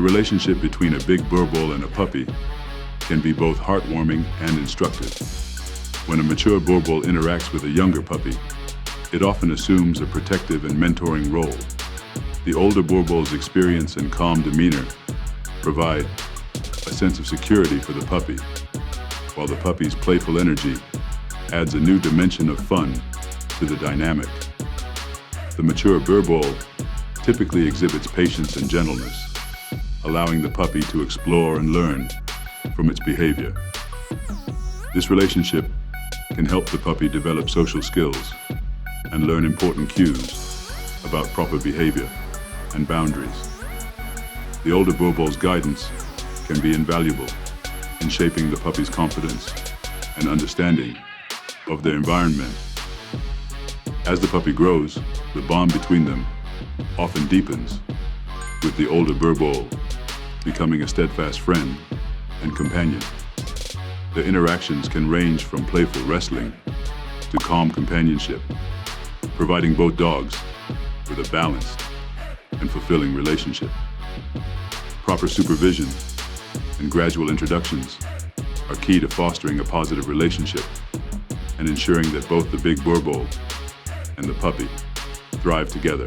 relationship between a big Boerboel and a puppy can be both heartwarming and instructive. When a mature Boerboel interacts with a younger puppy, it often assumes a protective and mentoring role. The older Boerboel's experience and calm demeanor provide a sense of security for the puppy, while the puppy's playful energy adds a new dimension of fun to the dynamic. The mature Boerboel typically exhibits patience and gentleness, allowing the puppy to explore and learn from its behavior. This relationship can help the puppy develop social skills and learn important cues about proper behavior and boundaries. The older Boerboel's guidance can be invaluable in shaping the puppy's confidence and understanding of their environment. As the puppy grows, the bond between them often deepens, with the older Boerboel becoming a steadfast friend and companion. Their interactions can range from playful wrestling to calm companionship, providing both dogs with a balanced and fulfilling relationship. Proper supervision and gradual introductions are key to fostering a positive relationship and ensuring that both the big Boerboel and the puppy thrive together.